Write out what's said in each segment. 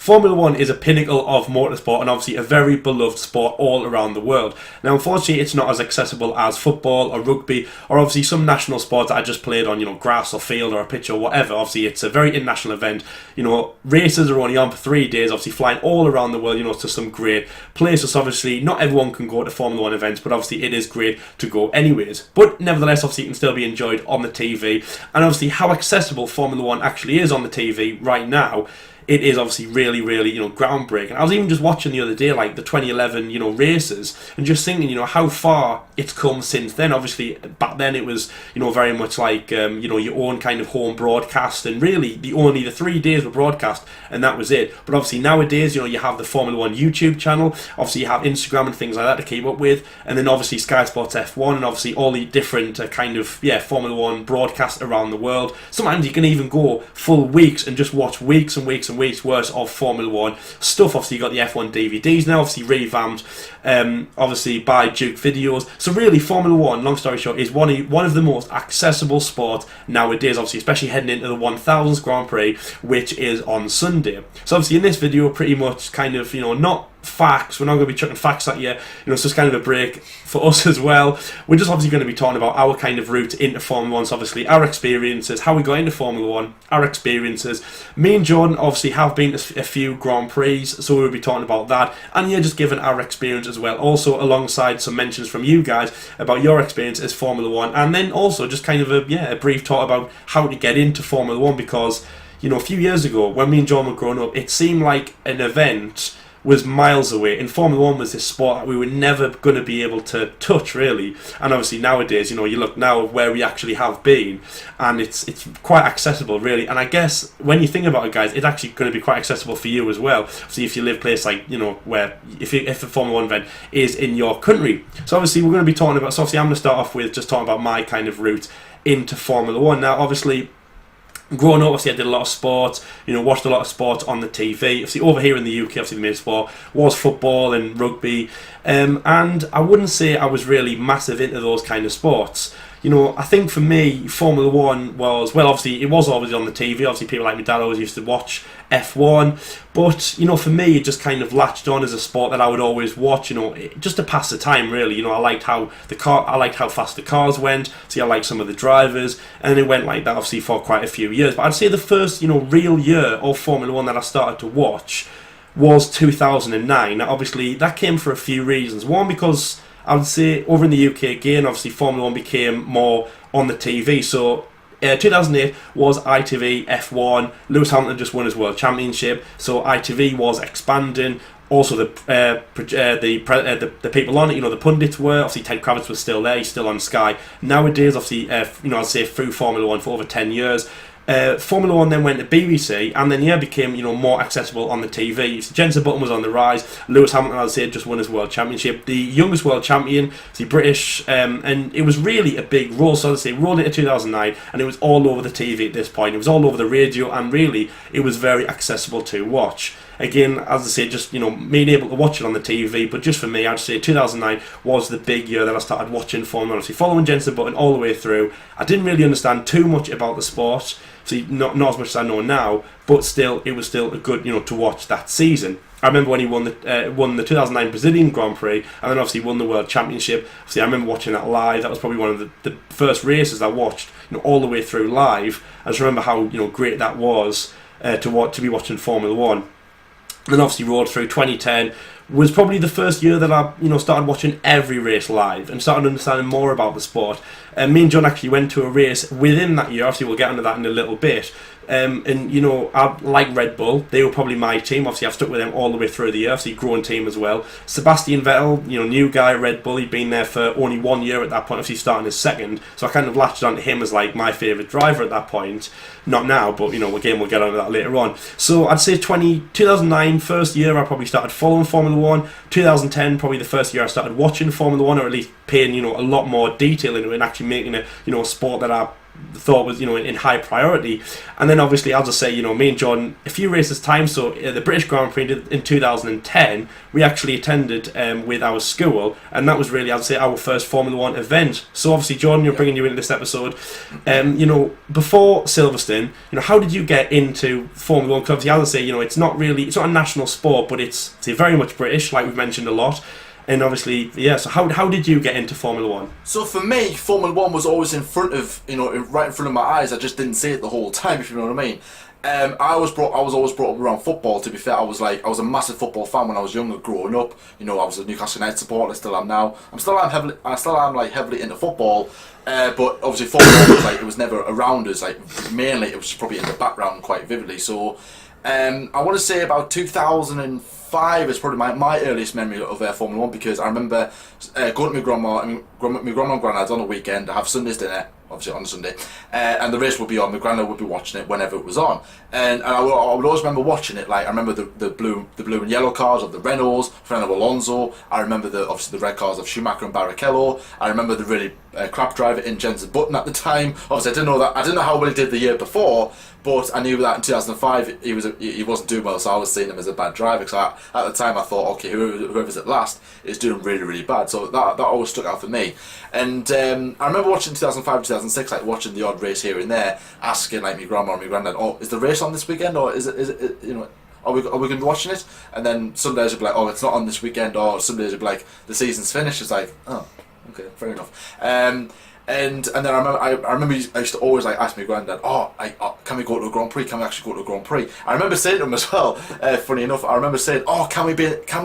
Formula One is a pinnacle of motorsport and obviously a very beloved sport all around the world. Now, unfortunately, it's not as accessible as football or rugby or obviously some national sports that are just played on, grass or field or a pitch or whatever. Obviously, it's a very international event. Races are only on for 3 days, obviously flying all around the world, to some great places. Obviously, not everyone can go to Formula One events, but obviously it is great to go anyways. But nevertheless, obviously, it can still be enjoyed on the TV. And obviously, how accessible Formula One actually is on the TV right now, it is obviously really, really, groundbreaking. I was even just watching the other day, like the 2011, races, and just thinking, how far it's come since then. Obviously, back then it was, very much like, your own kind of home broadcast, and really the 3 days were broadcast, and that was it. But obviously nowadays, you have the Formula One YouTube channel. Obviously, you have Instagram and things like that to keep up with, and then obviously Sky Sports F1, and obviously all the different Formula One broadcasts around the world. Sometimes you can even go full weeks and just watch weeks and weeks and weeks worth of Formula One stuff. Obviously, you got the F1 DVDs now, obviously revamped, obviously by Duke Videos. So really, Formula One, long story short, is one of the most accessible sports nowadays. Obviously, especially heading into the 1000th Grand Prix, which is on Sunday. So obviously, in this video, pretty much kind of not facts. We're not going to be chucking facts at you. It's just kind of a break for us as well. We're just obviously going to be talking about our kind of route into Formula One. So obviously our experiences, how we got into Formula One, our experiences. Me and John obviously have been to a few Grand Prix, so we'll be talking about that. And just giving our experience as well. Also alongside some mentions from you guys about your experience as Formula One. And then also just kind of a brief talk about how to get into Formula One, because a few years ago when me and John were growing up, it seemed like an event was miles away, and Formula One was this sport that we were never going to be able to touch, really. And obviously nowadays, you look now at where we actually have been, and it's quite accessible, really. And I guess when you think about it, guys, it's actually going to be quite accessible for you as well. See, if you live place like where if the Formula One event is in your country. So obviously we're going to be talking about. So obviously I'm going to start off with just talking about my kind of route into Formula One. Now, obviously, growing up, obviously I did a lot of sports, watched a lot of sports on the TV. Obviously over here in the UK, obviously the main sport was football and rugby, and I wouldn't say I was really massive into those kind of sports. I think for me, Formula One was, well, obviously it was always on the TV. Obviously people like my dad always used to watch F1, but for me it just kind of latched on as a sport that I would always watch, just to pass the time, really. I liked how fast the cars went. See, I liked some of the drivers, and it went like that obviously for quite a few years. But I'd say the first real year of Formula One that I started to watch was 2009. Now obviously that came for a few reasons. One, because I would say over in the UK again, obviously Formula One became more on the TV. So 2008 was ITV F1. Lewis Hamilton just won his World Championship, so ITV was expanding. Also, the people on it, the pundits were. Obviously, Ted Kravitz was still there. He's still on Sky nowadays. Obviously, I'd say through Formula One for over 10 years. Formula One then went to BBC, and then became more accessible on the TV. So Jenson Button was on the rise. Lewis Hamilton, I'd say, just won his World Championship. The youngest world champion, the British, and it was really a big role. So I'd say rolled into 2009, and it was all over the TV at this point. It was all over the radio, and really it was very accessible to watch. Again, as I say, just being able to watch it on the TV, but just for me, I'd say 2009 was the big year that I started watching Formula One. Obviously, following Jenson Button all the way through. I didn't really understand too much about the sport, so not as much as I know now, but still, it was still a good to watch that season. I remember when he won the 2009 Brazilian Grand Prix, and then obviously won the World Championship. Obviously, I remember watching that live. That was probably one of the first races I watched, all the way through live. I just remember how great that was to be watching Formula One. And then obviously rolled through 2010, was probably the first year that I started watching every race live and started understanding more about the sport. And me and John actually went to a race within that year. Obviously we'll get into that in a little bit. I like Red Bull. They were probably my team. Obviously, I've stuck with them all the way through the year. Obviously, growing team as well. Sebastian Vettel, new guy, Red Bull. He'd been there for only 1 year at that point. Obviously, starting his second. So I kind of latched onto him as like my favourite driver at that point. Not now, but again, we'll get onto that later on. So I'd say 2009, first year I probably started following Formula One. 2010, probably the first year I started watching Formula One, or at least paying a lot more detail into it and actually making it a sport that I thought was, in high priority. And then obviously, as I say, me and John, a few races time, so the British Grand Prix in 2010, we actually attended with our school, and that was really, I'd say, our first Formula One event. So obviously, John, bringing you into this episode, before Silverstone, how did you get into Formula One? Because obviously, as I say, it's not a national sport, but it's very much British, like we've mentioned a lot. And obviously, so how did you get into Formula One? So for me, Formula One was always in front of, right in front of my eyes. I just didn't see it the whole time, if you know what I mean. I was always brought up around football. To be fair, I was a massive football fan when I was younger, growing up. I was a Newcastle United supporter. I still am now. I still am heavily into football. But obviously, Formula One it was never around us. Mainly, it was probably in the background quite vividly. So, I want to say about 2005 is probably my earliest memory of Formula One, because I remember going to my grandma and granddad's on a weekend. I have Sunday's dinner, obviously on a Sunday, and the race would be on. My granddad would be watching it whenever it was on, and I would always remember watching it. I remember the blue and yellow cars of the Renaults, Fernando Alonso. I remember obviously the red cars of Schumacher and Barrichello. I remember the really crap driver in Jensen Button at the time. Obviously, I didn't know how well he did the year before, but I knew that in 2005 he wasn't doing well, so I was seeing him as a bad driver. Because at the time I thought, okay, whoever's at last is doing really, really bad. So that always stuck out for me. And I remember watching 2005, 2006, watching the odd race here and there, asking my grandma or my granddad, "Oh, is the race on this weekend, or is it are we going to be watching it?" And then some days would be like, "Oh, it's not on this weekend," or some days would be like, "The season's finished." It's like, oh, okay, fair enough. And then I remember I used to always ask my granddad, can we go to a Grand Prix? Can we actually go to a Grand Prix? I remember saying to him as well, funny enough, I remember saying, can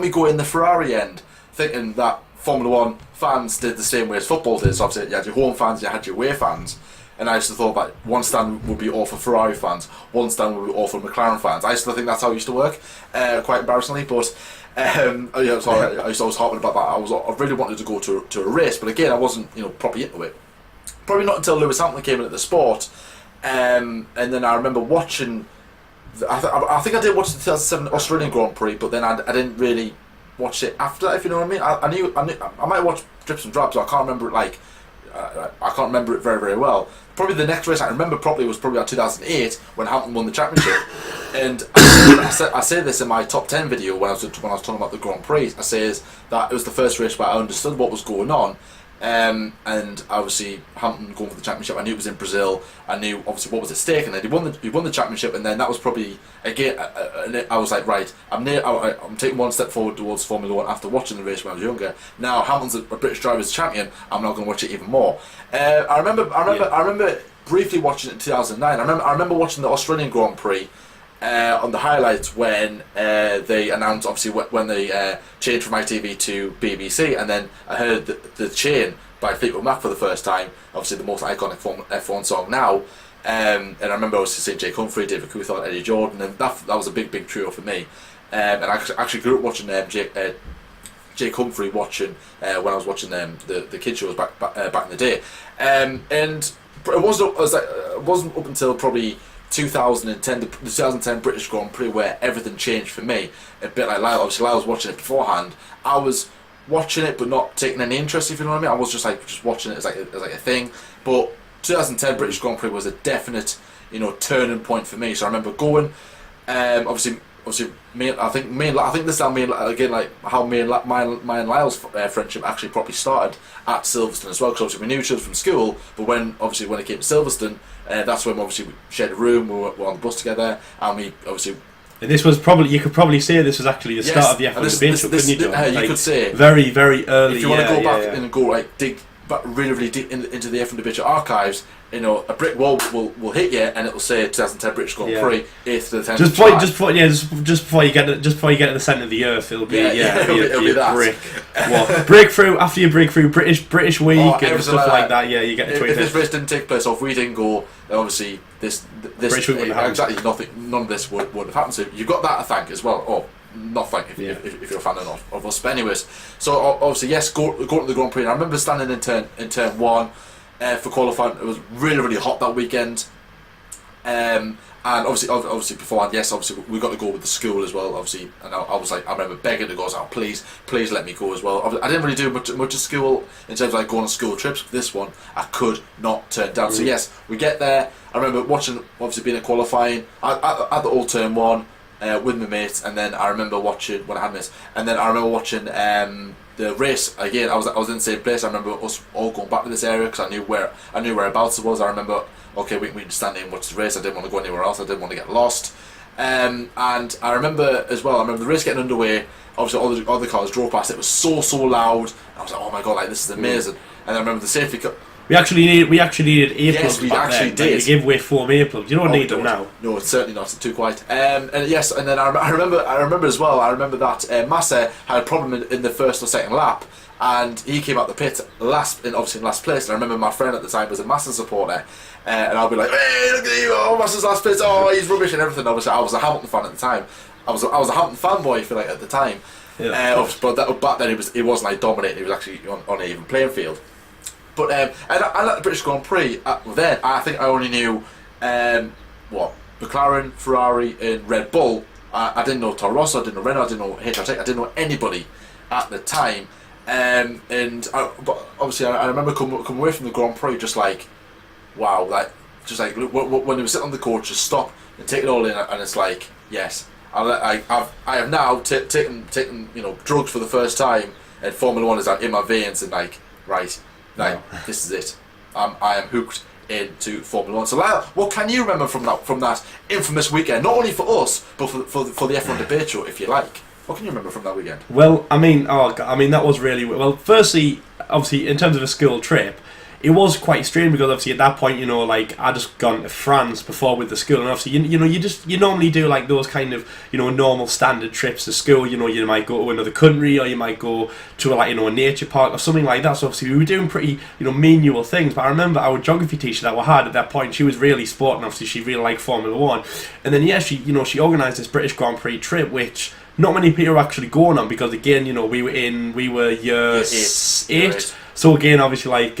we go in the Ferrari end? Thinking that Formula One fans did the same way as football did. So obviously you had your home fans, you had your away fans. And I used to thought that one stand would be all for Ferrari fans, one stand would be all for McLaren fans. I used to think that's how it used to work, quite embarrassingly, but I used to always harping about that. I really wanted to go to a race, but again, I wasn't properly into it. Probably not until Lewis Hamilton came into the sport, and then I remember watching. I think I did watch the 2007 Australian Grand Prix, but then I didn't really watch it after that. If you know what I mean, I knew I might watch drips and drabs. So I can't remember it I can't remember it very, very well. Probably the next race I remember properly was probably 2008 when Hamilton won the championship. And I say this in my top 10 video when I was talking about the Grand Prix. I say that it was the first race where I understood what was going on. And obviously Hamilton going for the championship, I knew it was in Brazil. I knew obviously what was at stake, and then he won the championship, and then that was probably again. I was like, right, I'm taking one step forward towards Formula One after watching the race when I was younger. Now Hamilton's a British driver's champion. I'm not going to watch it even more. I remember briefly watching it in 2009. I remember watching the Australian Grand Prix. On the highlights when they announced, obviously when they changed from ITV to BBC, and then I heard the Chain by Fleetwood Mac for the first time, obviously the most iconic F1 song now, and I remember I was seeing Jake Humphrey, David Coulthard, Eddie Jordan, and that was a big trio for me, and I actually grew up watching Jake Humphrey when I was watching the kid shows back in the day, and it wasn't up until probably 2010, the 2010 British Grand Prix where everything changed for me. A bit like Lyle. Obviously, Lyle was watching it beforehand. I was watching it but not taking any interest, if you know what I mean. I was just watching it as a thing. But 2010 British Grand Prix was a definite turning point for me. So I remember going. Obviously, I think this time how me and Lyle's friendship actually probably started at Silverstone as well. Because obviously we knew each other from school, but when it came to Silverstone, that's when we shared a room. We were on the bus together, and we obviously. And this was probably, you could probably say this was actually the start of the F1 debate show, couldn't you, John? You could say very, very early. If you want to go back and go dig back really deep into the F1 debate show archives, a brick wall will hit you, and it will say 2010 British Grand Prix, 8th to the 10th. Just before you get to the centre of the earth, it'll be it'll be that brick. What breakthrough after your breakthrough British week and stuff like that. Yeah, you get the tweet. If this race didn't take place, or if we didn't go, obviously this exactly nothing. None of this would have happened. So you've got that to thank as well. Oh, not thank if you're a fan of us. But anyways, so obviously yes, go to the Grand Prix. And I remember standing in turn one. For qualifying, it was really hot that weekend. And obviously beforehand, yes, obviously we got to go with the school as well, obviously. And I was like, I remember begging to go. I was like, please let me go as well. I didn't really do much of school in terms of like going on school trips. This one, I could not turn down. So yes, we get there. I remember watching, obviously being at qualifying at the Old Term 1 with my mates, and then I remember watching when I had mates, and then I remember watching the race again. I was in the same place. I remember us all going back to this area because I knew whereabouts it was. I remember, okay, we can stand here and watch the race. I didn't want to go anywhere else. I didn't want to get lost. And I remember as well. I remember the race getting underway. Obviously, all the other cars drove past. It was so loud. I was like, oh my god, like this is amazing. And I remember the safety car. We actually needed earplugs. Yes, we back actually then. did. We give away foam earplugs. You don't need them now. No, it's certainly not. It's too quiet. And yes, and then I remember as well. I remember that Massa had a problem in the first or second lap, and he came out the pit obviously in last place. And I remember my friend at the time was a Massa supporter, and I'll be like, hey, look at you! Oh, Massa's last place. Oh, he's rubbish and everything. Obviously, I was a Hamilton fan at the time. I was a Hamilton fanboy, I feel like, at the time. Yeah. But back then he wasn't like dominating. He was actually on an even playing field. But and at the British Grand Prix, then I think I only knew McLaren, Ferrari, and Red Bull. I didn't know Toro Rosso, I didn't know Renault, I didn't know HRT, I didn't know anybody at the time. But obviously, I remember coming away from the Grand Prix just like, wow, like just like when they were sitting on the coach, just stop and take it all in, and it's like, yes, I have now taken drugs for the first time, and Formula One is like in my veins, and like right. Like, this is it. I am hooked into Formula One. So, Lyle, what can you remember from that infamous weekend? Not only for us, but for the F1 debate show, if you like. What can you remember from that weekend? Well, I mean, that was really well. Firstly, obviously, in terms of a school trip, it was quite strange because obviously at that point, like I just gone to France before with the school, and obviously you normally do like those kind of normal standard trips to school. You might go to another country, or you might go to a nature park or something like that. So obviously we were doing pretty menial things. But I remember our geography teacher that we had at that point, she was really sporting. Obviously she really liked Formula One, and then she organised this British Grand Prix trip, which not many people are actually going on because again we were year eight. So again, obviously like.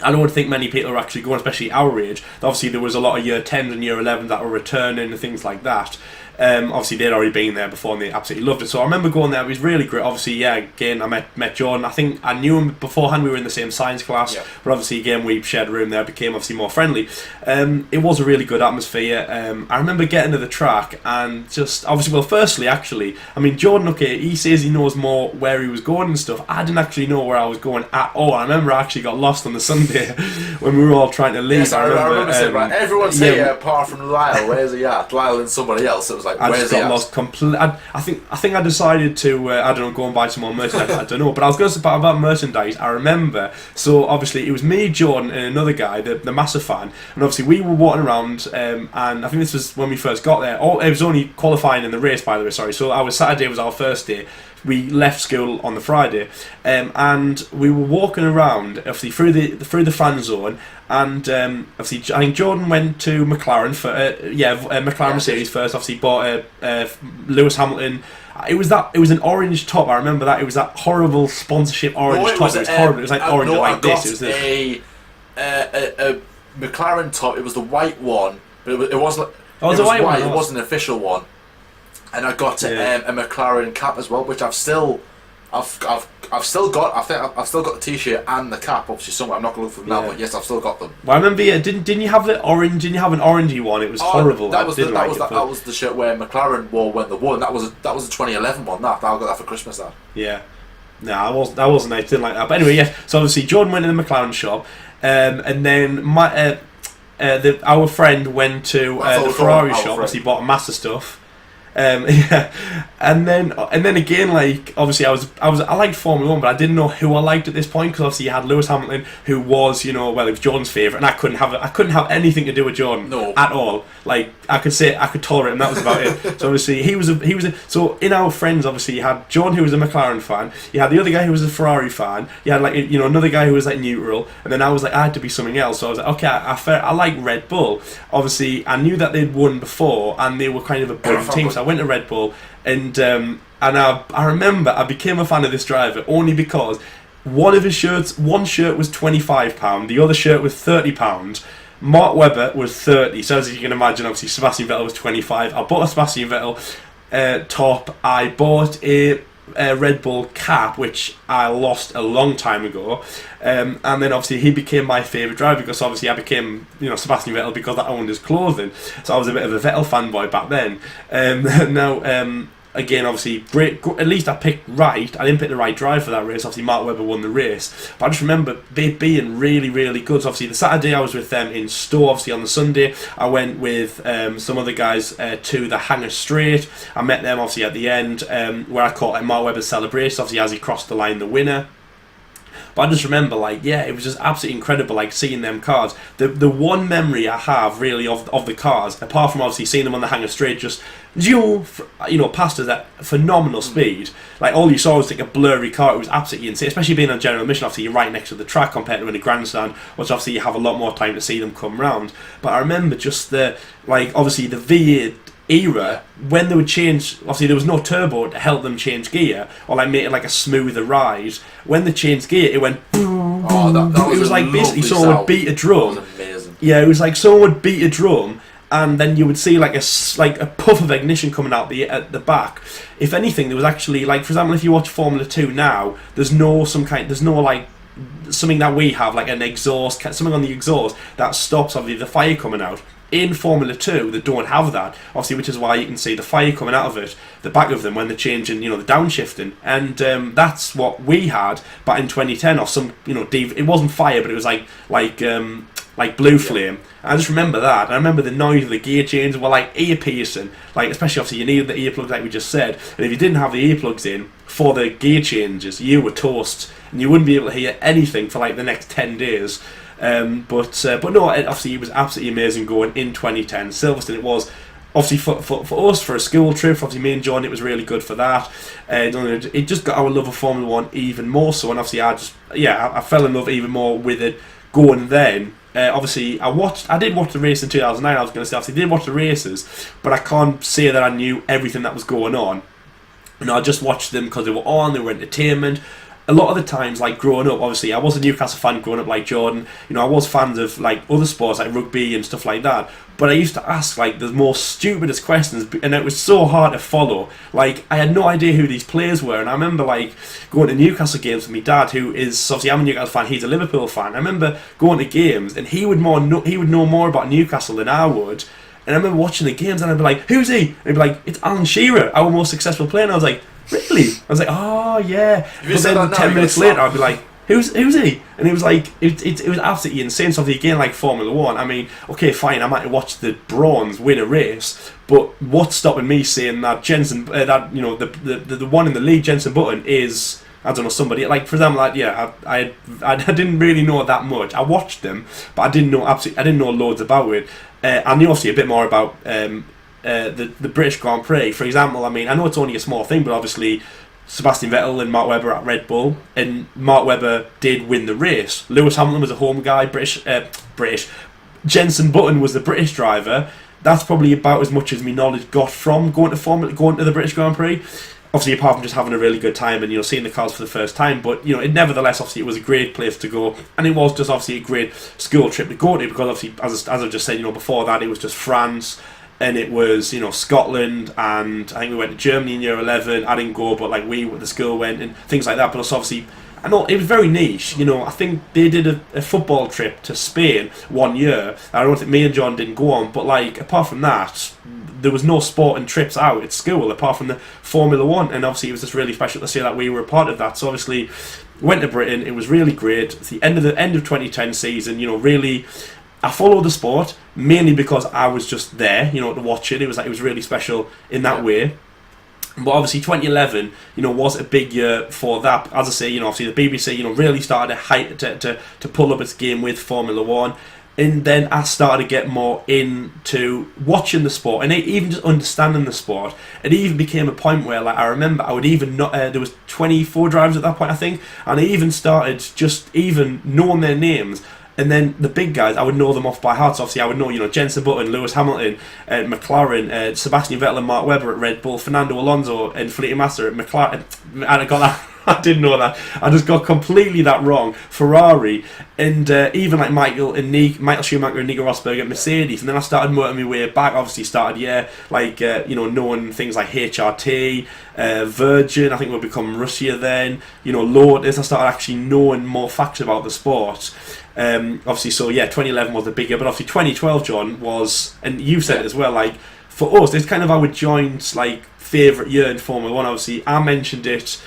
I don't think many people are actually going, especially our age. Obviously, there was a lot of year 10s and year 11s that were returning and things like that. Obviously, they'd already been there before and they absolutely loved it. So I remember going there. It was really great. Obviously, yeah, again, I met John. I think I knew him beforehand. We were in the same science class. Yeah. But obviously, again, we shared a room there. Became obviously more friendly. It was a really good atmosphere. I remember getting to the track and just, obviously, well, firstly, actually, I mean, Jordan, okay, he says he knows more where he was going and stuff. I didn't actually know where I was going at all. I remember I actually got lost on the Sunday when we were all trying to leave. Yes, I remember saying, right, everyone's here apart from Lyle. Where's he at? Lyle and somebody else. It was like, I just got lost completely. I think I decided to go and buy some more merchandise. I don't know, but I was going to say about merchandise. I remember. So obviously it was me, John, and another guy, the massive fan, and obviously we were walking around. And I think this was when we first got there. It was only qualifying in the race, by the way. Sorry. So Saturday was our first day. We left school on the Friday, and we were walking around, obviously through the fan zone, and obviously I think Jordan went to McLaren for McLaren Mercedes first. Obviously bought Lewis Hamilton. It was an orange top. I remember that. It was that horrible sponsorship orange top. It was horrible. It was like orange like this. It was a McLaren top. It was the white one, but it wasn't. Oh, it was a white one. It wasn't an official one. And I got a McLaren cap as well, which I've still got. I think I've still got the T-shirt and the cap, obviously somewhere. I'm not going to look for them now, but yes, I've still got them. Well, I remember. Didn't you have the orange? Didn't you have an orangey one? It was horrible. That was the shirt where McLaren wore when they won. That was a 2011 one. I got that for Christmas. That. Yeah. No, I wasn't. I didn't like that. But anyway, yes. So obviously, Jordan went to the McLaren shop, and then our friend went to the Ferrari shop. Obviously, bought a mass of stuff. And then again, like obviously I liked Formula One, but I didn't know who I liked at this point because obviously you had Lewis Hamilton, who was it was Jordan's favourite, and I couldn't have anything to do with Jordan at all. Like I could tolerate him, that was about it. So obviously he was so in our friends, obviously you had John, who was a McLaren fan, you had the other guy who was a Ferrari fan, you had another guy who was like neutral, and then I was like I had to be something else. So I was like okay, I like Red Bull. Obviously I knew that they'd won before and they were kind of a good team. So I went to Red Bull, and I remember I became a fan of this driver only because one shirt was £25, the other shirt was £30, Mark Webber was 30, so as you can imagine, obviously Sebastian Vettel was 25. I bought a Sebastian Vettel top. I bought a Red Bull cap, which I lost a long time ago, and then obviously he became my favourite driver because obviously I became, Sebastian Vettel because I owned his clothing, so I was a bit of a Vettel fanboy back then. Now, again, obviously, great. At least I picked right. I didn't pick the right drive for that race. Obviously, Mark Webber won the race. But I just remember they being really, really good. So obviously, the Saturday I was with them in store. Obviously, on the Sunday, I went with some other guys to the Hangar Straight. I met them, obviously, at the end, where I caught Mark Webber's celebration, obviously, as he crossed the line, the winner. But I just remember, it was just absolutely incredible, seeing them cars. The one memory I have, really, of the cars, apart from obviously seeing them on the Hangar Straight, just, past us at phenomenal speed. All you saw was, a blurry car. It was absolutely insane, especially being on general admission. Obviously, you're right next to the track compared to in the grandstand, which obviously you have a lot more time to see them come round. But I remember just obviously the V8 era, when they would change, obviously there was no turbo to help them change gear or make it a smoother ride. When they changed gear, it went boom, that it was basically someone would beat a drum. That was amazing. Yeah, it was someone would beat a drum, and then you would see a puff of ignition coming out at the back. If anything, there was actually for example, if you watch Formula 2 now, there's no something that we have, an exhaust, something on the exhaust that stops obviously the fire coming out. In Formula 2, they don't have that, obviously, which is why you can see the fire coming out of it, the back of them, when they're changing, the downshifting. And that's what we had back in 2010, or some, it wasn't fire, but it was like blue flame. I just remember that. And I remember the noise of the gear changes were ear piercing. Especially, obviously, you needed the earplugs, like we just said. And if you didn't have the earplugs in for the gear changes, you were toast. And you wouldn't be able to hear anything for the next 10 days. But no, obviously it was absolutely amazing going in 2010. Silverstone, it was obviously for us, for a school trip, for obviously me and John, it was really good for that. It just got our love of Formula 1 even more so, and obviously I fell in love even more with it going then. Obviously I did watch the race in 2009. I was going to say, obviously I did watch the races, but I can't say that I knew everything that was going on. I just watched them because they were on, they were entertainment. A lot of the times, growing up, obviously I was a Newcastle fan growing up like Jordan. I was fans of other sports like rugby and stuff like that. But I used to ask the most stupidest questions, and it was so hard to follow. I had no idea who these players were, and I remember going to Newcastle games with my dad, who is obviously, I'm a Newcastle fan, he's a Liverpool fan. I remember going to games, and he would know more about Newcastle than I would. And I remember watching the games, and I'd be like, "Who's he?" And he'd be like, "It's Alan Shearer, our most successful player." And I was like, "Really?" I was like, "Oh yeah." But then 10 minutes later, I'd be like, Who's he? And it was it was absolutely insane. So again, Formula 1, I mean, okay, fine, I might watch the Brawns win a race, but what's stopping me saying that Jenson, the one in the lead, Jenson Button, is, I don't know, somebody for example, I didn't really know that much. I watched them, but I didn't know loads about it. I knew obviously a bit more about the British Grand Prix. For example, I mean, I know it's only a small thing, but obviously Sebastian Vettel and Mark Webber at Red Bull, and Mark Webber did win the race. Lewis Hamilton was a home guy, British. Jenson Button was the British driver. That's probably about as much as my knowledge got from going to the British Grand Prix. Obviously, apart from just having a really good time and seeing the cars for the first time, but nevertheless, obviously, it was a great place to go, and it was just obviously a great school trip to go to, because obviously, as I've just said, before that, it was just France. And it was, Scotland, and I think we went to Germany in year 11. I didn't go, but the school went, and things like that. But also, obviously, I know it was very niche. I think they did a football trip to Spain one year. I don't think me and John didn't go on, but apart from that, there was no sporting trips out at school apart from the Formula 1. And obviously, it was just really special to say that we were a part of that. So obviously, went to Britain. It was really great. It's the end of 2010 season. Really. I followed the sport mainly because I was just there, to watch it. It was really special in that way. But obviously 2011, was a big year for that. As I say, obviously the BBC, really started to pull up its game with Formula 1. And then I started to get more into watching the sport and even just understanding the sport. It even became a point where, I remember, I would even not. There was 24 drivers at that point, I think, and I even started just even knowing their names. And then the big guys, I would know them off by heart. So obviously, I would know, Jenson Button, Lewis Hamilton, McLaren, Sebastian Vettel and Mark Webber at Red Bull, Fernando Alonso and Felipe Massa at McLaren. And I got that. I didn't know that. I just got completely that wrong. Ferrari and even like Michael Schumacher and Nico Rosberg at Mercedes, and then I started working my way back. Obviously, started knowing things like HRT, Virgin. I think we'll become Russia then. Lotus. I started actually knowing more facts about the sport. Obviously, so yeah, 2011 was the big year, but obviously 2012, John, was, and you said it as well. Like for us, it's kind of our joint like favourite year in Formula One. Obviously, I mentioned it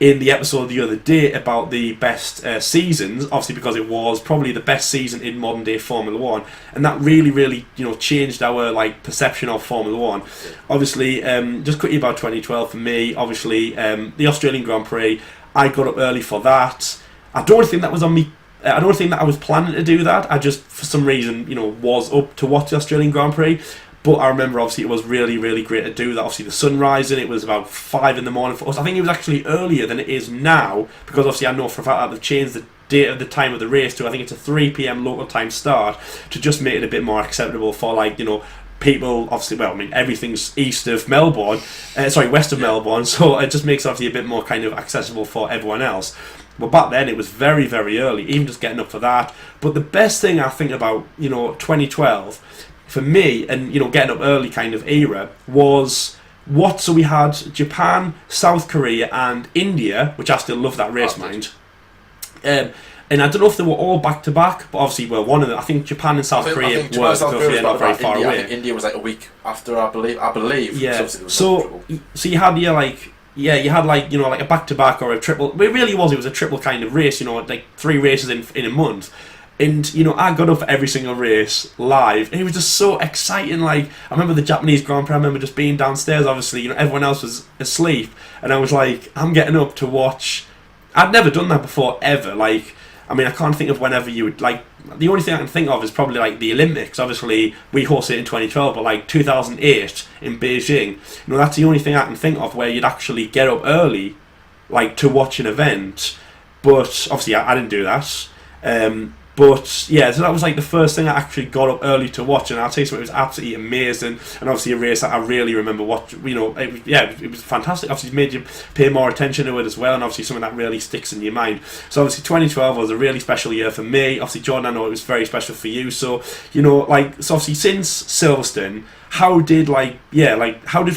in the episode the other day about the best seasons, obviously because it was probably the best season in modern day Formula One, and that really changed our like perception of Formula One. Obviously, just quickly about 2012 for me. Obviously, the Australian Grand Prix, I got up early for that. I don't think that was on me. I don't think that I was planning to do that. I just, for some reason, was up to watch the Australian Grand Prix. But I remember, obviously, it was really great to do that. Obviously, the sun rising, it was about 5 in the morning for us. I think it was actually earlier than it is now, because obviously I know for a fact that they've changed the date of the time of the race to, I think it's a 3 p.m. local time start, to just make it a bit more acceptable for, people, obviously, everything's east of Melbourne, west of Melbourne, so it just makes it obviously a bit more kind of accessible for everyone else. But back then, it was very early, even just getting up for that. But the best thing I think about, 2012... for me, and getting up early kind of era, was so we had Japan, South Korea and India, which I still love that race, mind. And I don't know if they were all back to back, but obviously, one of them, I think Japan and South Korea were not very far India, away. I think India was like a week after, I believe. Yeah. So you had you had a back to back or a triple. It really was. It was a triple kind of race. Like 3 races in a month. And, I got up for every single race live, and it was just so exciting. Like, I remember the Japanese Grand Prix, I remember just being downstairs, obviously, everyone else was asleep, and I was like, I'm getting up to watch. I'd never done that before, ever. Like, I can't think of whenever you would, the only thing I can think of is probably, the Olympics. Obviously, we hosted it in 2012, but, 2008 in Beijing, that's the only thing I can think of where you'd actually get up early, to watch an event. But, obviously, I didn't do that. But yeah, so that was the first thing I actually got up early to watch, and I'll tell you something, it was absolutely amazing, and obviously a race that I really remember watching. It was fantastic. Obviously, it made you pay more attention to it as well, and obviously something that really sticks in your mind. So obviously, 2012 was a really special year for me. Obviously, Jordan, I know it was very special for you. So so obviously since Silverstone, how did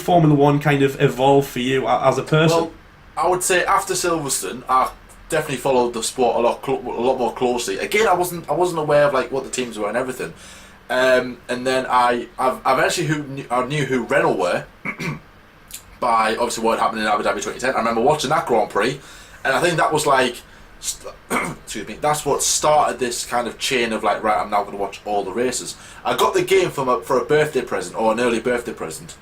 Formula One kind of evolve for you as a person? Well, I would say after Silverstone, I definitely followed the sport a lot more closely. Again, I wasn't aware of what the teams were and everything, and then I've actually I knew who Renault were by obviously what happened in Abu Dhabi 2010. I remember watching that Grand Prix, and I think that was excuse me, that's what started this kind of chain of right, I'm now going to watch all the races. I got the game for a birthday present, or an early birthday present.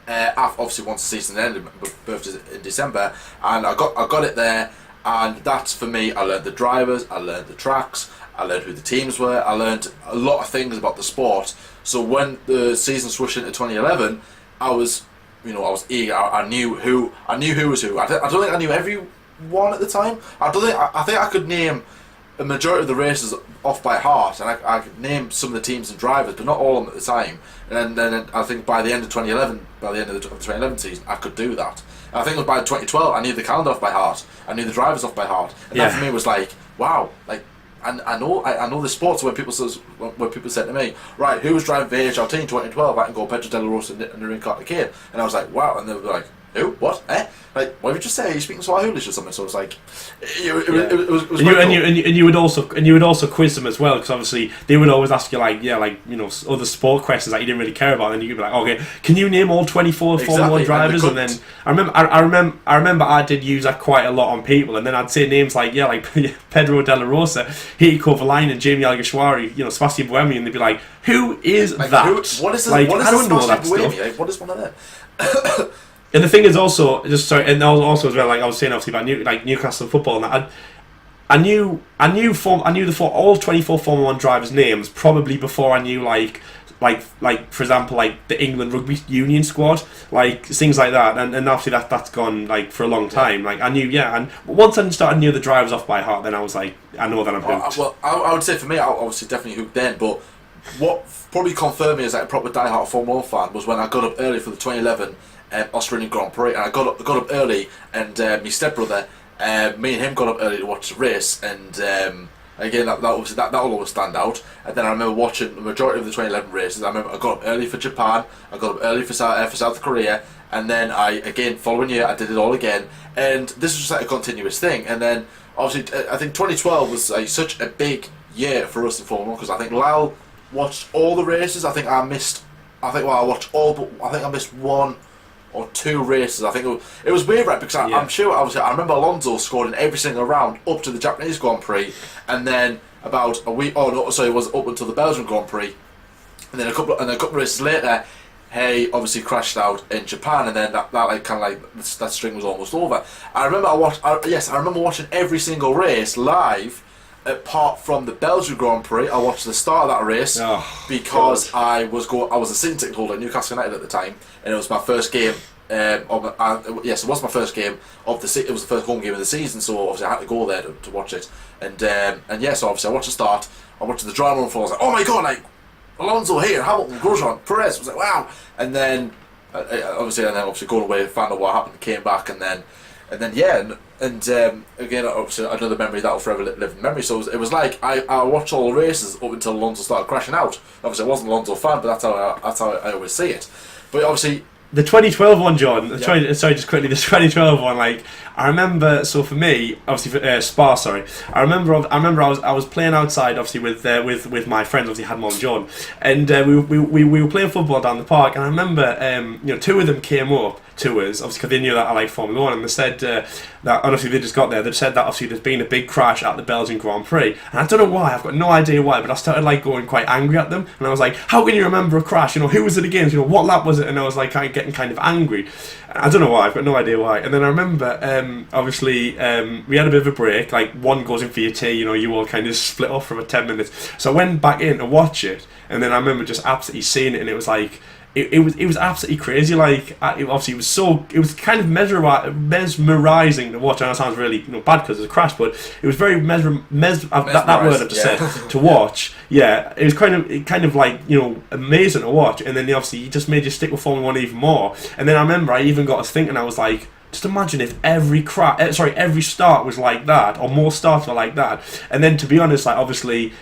Obviously once the season ended, my birthday in December, and I got it there. And that's, for me, I learned the drivers, I learned the tracks, I learned who the teams were, I learned a lot of things about the sport. So when the season switched into 2011, I was eager. I knew who was who. I don't think I knew everyone at the time. I think I could name a majority of the races off by heart, and I could name some of the teams and drivers, but not all of them at the time. And then I think by the end of 2011, by the end of the 2011 season, I could do that. And I think it was by 2012, I knew the calendar off by heart. I knew the drivers off by heart, and that for me was wow, I know the sports. When people said to me, right, who was driving for HRT in 2012? I can go Pedro De La Rosa and Narin Carter, and I was like, wow, and they were like, who? What? What did you just say? Are you speaking Swahili or something? So it was it was and you would also quiz them as well, because obviously they would always ask you other sport questions that you didn't really care about, and you'd be like, okay, can you name all 24 Formula 1 drivers? And then I remember I did use that quite a lot on people, and then I'd say names like Pedro De La Rosa, Heikki Kovalainen, Jamie Alguersuari, Sebastian Buemi, and they'd be like, who is that? What is I don't know that Buemi? stuff. What is one of them? And the thing is also, and also as well, I was saying obviously about Newcastle football, and I knew all 24 Formula 1 drivers' names probably before I knew for example the England Rugby Union squad, things like that, and obviously that's gone for a long time. I knew, and once I started knew the drivers off by heart, then I was I know that I'm hooked. Well, I would say for me, I obviously definitely hooked then, but what probably confirmed me as a proper diehard Formula 1 fan was when I got up early for the 2011 Australian Grand Prix, and I got up early, and my stepbrother Me and him got up early to watch the race, and again, that obviously that will always stand out. And then I remember watching the majority of the 2011 races. I remember I got up early for Japan, I got up early for South Korea, and then following year, I did it all again. And this was just like a continuous thing. And then obviously, I think 2012 was like such a big year for us in Formula 1, because I think Lyle watched all the races. I think I missed one or two races. I think it was weird, right? Because I'm sure, obviously, I remember Alonso scored in every single round up to the Japanese Grand Prix, and then about a week, it was up until the Belgian Grand Prix, and then a couple of races later, he obviously crashed out in Japan, and then that string was almost over. I remember I remember watching every single race live. Apart from the Belgian Grand Prix, I watched the start of that race because I was a season ticket holder at Newcastle United at the time, and it was my first game. It was my first game of the it was the first home game of the season, so obviously I had to go there to watch it. And so obviously I watched the start. I watched the dry run floor. I was like, oh my god, like Alonso here, Hamilton, Grosjean, Perez. I was like, wow. And then obviously going away, found out what happened, came back, and then again, obviously another memory that'll forever live in memory. So it was like I watched all the races up until Alonso started crashing out. Obviously, I wasn't an Alonso fan, but that's how I always see it. But obviously, the 2012 one, John. Sorry, just quickly. The 2012 one, like I remember. So for me, obviously, Spa. Sorry, I remember. I was playing outside, obviously with my friends, obviously Hadmon and John, and we were playing football down the park. And I remember, two of them came up to us, obviously because they knew that I liked Formula 1, and they said that obviously they just got there. They said that obviously there's been a big crash at the Belgian Grand Prix, and I don't know why. I've got no idea why, but I started like going quite angry at them, and I was like, "How can you remember a crash? Who was it against? What lap was it?" And I was like getting kind of angry. I don't know why. I've got no idea why. And then I remember, obviously, we had a bit of a break. Like one goes in for your tea. You all kind of split off for about 10 minutes. So I went back in to watch it, and then I remember just absolutely seeing it, and it was like. It was absolutely crazy. Like obviously it was kind of mesmerizing to watch. I know it sounds really bad because it's a crash, but it was very that word I've just said to watch. Yeah, it was kind of like amazing to watch. And then obviously it just made you stick with Formula 1 even more. And then I remember I even got to thinking, I was like, just imagine if every start was like that, or more starts were like that. And then to be honest, like obviously.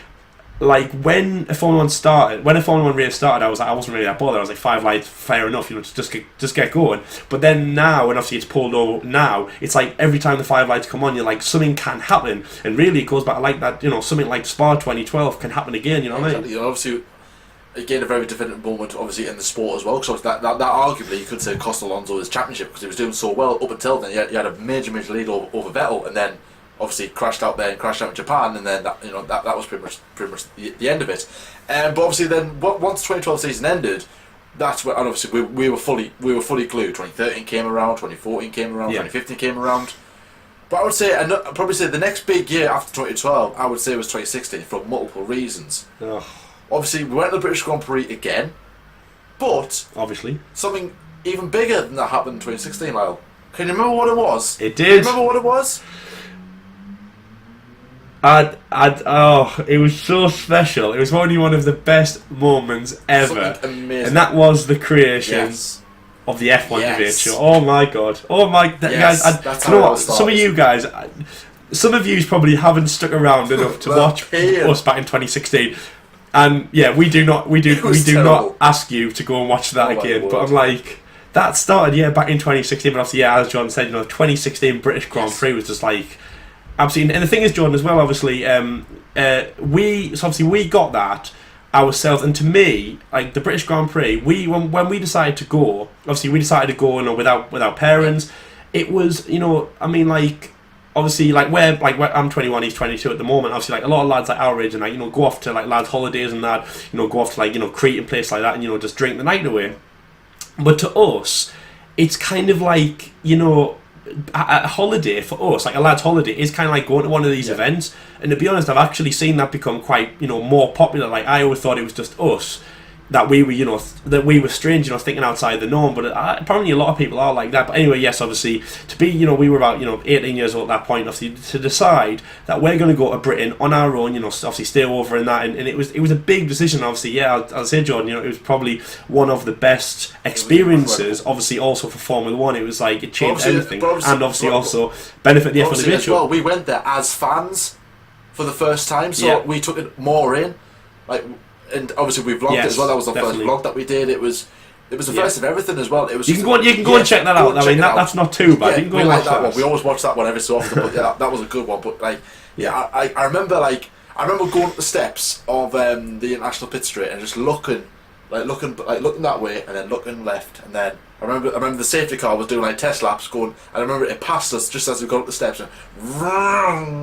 Like when a Formula 1 race started, I wasn't really that bothered. I was like, 5 lights, fair enough, just get going. But then now, when obviously it's pulled over, now it's like every time the 5 lights come on, you're like, something can happen, and really it goes back like that. Something like Spa 2012 can happen again. You know what I mean? Obviously, again, a very definitive moment, obviously in the sport as well. Because that arguably you could say cost Alonso his championship because he was doing so well up until then. He had a major lead over Vettel, and then. Obviously crashed out there and crashed out in Japan, and then that was pretty much the end of it. But obviously then once the 2012 season ended, that's when, and obviously we were fully glued. 2013 came around, 2014 came around, 2015 came around. But I'd probably say the next big year after 2012, I would say was 2016 for multiple reasons. Obviously we went to the British Grand Prix again, but obviously something even bigger than that happened in 2016, Lyle. Can you remember what it was? It did. Can you remember what it was? It was so special. It was only one of the best moments ever, and that was the creation of the F1 debate show. Oh my god! Guys! You know what? Some of you guys, some of you probably haven't stuck around enough to watch us back in 2016, and we do not ask you to go and watch that again. But I'm like. That started back in 2016, but obviously as John said, 2016 British Grand Prix was just like. Absolutely, and the thing is, Jordan, as well. Obviously, we got that ourselves, and to me, like the British Grand Prix, when we decided to go, obviously we decided to go, without parents. It was, obviously, where I'm 21, he's 22 at the moment. Obviously, a lot of lads our age and go off to lads' holidays and that, go off to Crete and places like that, and just drink the night away. But to us, it's kind of like a holiday for us, like a lad's holiday, is kind of like going to one of these events. And to be honest, I've actually seen that become quite, more popular. Like I always thought it was just us, that we were, that we were strange, thinking outside the norm. But apparently a lot of people are like that. But anyway, yes, obviously, to be, we were about, 18 years old at that point, obviously, to decide that we're going to go to Britain on our own, obviously stay over in that, and it was a big decision, obviously. Yeah, I'll say, Jordan, it was probably one of the best experiences, obviously, also for Formula One. It was like, it changed everything, and obviously also benefit the F1 as well. We went there as fans for the first time, so we took it more in, like. And obviously we vlogged it as well. That was the first vlog that we did. It was the first of everything as well. It was. You can go and check that out. I mean, that's not too bad. You can go and watch that one. We always watch that one every so often. But yeah, that was a good one. But like, I remember going up the steps of the International Pit Straight and just looking that way and then looking left, and then I remember the safety car was doing like test laps going, and I remember it passed us just as we got up the steps and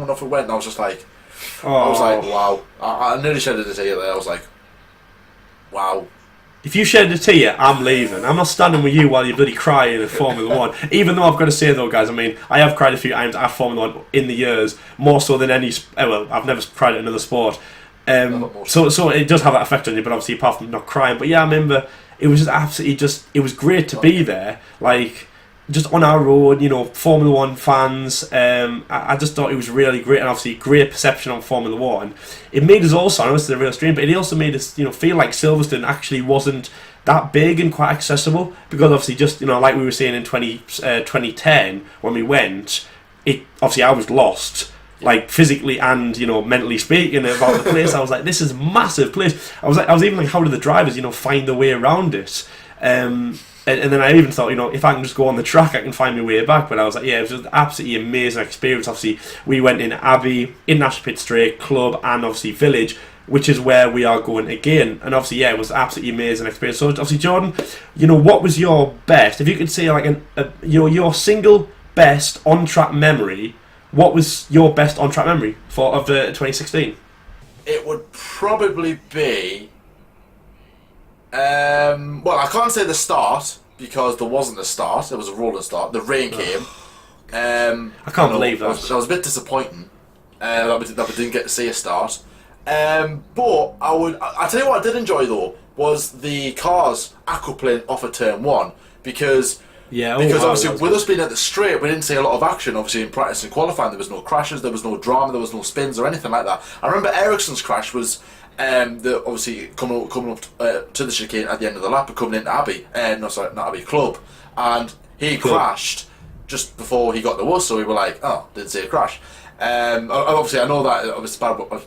off it went. And I was just like. I was like, wow. I nearly shedded a tear there. I was like, wow. If you shed a tear, I'm leaving. I'm not standing with you while you're bloody crying in Formula 1. Even though I've got to say though, guys, I mean, I have cried a few times at Formula 1 in the years, more so than any. Well, I've never cried at another sport. So it does have that effect on you, but obviously apart from not crying. But yeah, I remember it was just absolutely it was great to be there. Like, just on our road, Formula 1 fans. I just thought it was really great, and obviously great perception on Formula 1. It made us also, I know this is a real stream, but it also made us, feel like Silverstone actually wasn't that big and quite accessible, because obviously just, like we were saying in 2010 when we went, obviously I was lost, like physically and mentally speaking about the place. I was like, this is a massive place. I was even like, how do the drivers find their way around it? And then I even thought, if I can just go on the track, I can find my way back. But I was like, yeah, it was just an absolutely amazing experience. Obviously, we went in Abbey, International Pit Straight, Club, and obviously Village, which is where we are going again. And obviously, yeah, it was an absolutely amazing experience. So obviously, Jordan, what was your best? If you could say like your single best on-track memory, what was your best on-track memory of 2016? It would probably be. Well, I can't say the start because there wasn't a start. There was a rolling start. The rain came. I can't believe that. That was a bit disappointing that we didn't get to see a start. But I tell you what I did enjoy though was the cars aquaplane off of turn 1 because obviously with us being at the straight we didn't see a lot of action. Obviously in practice and qualifying there was no crashes, there was no drama, there was no spins or anything like that. I remember Ericsson's crash was. Obviously coming up to the chicane at the end of the lap, but coming into Abbey, not Abbey, Club, and he crashed just before he got to us. So we were like, oh, didn't see a crash. Obviously, I know that obviously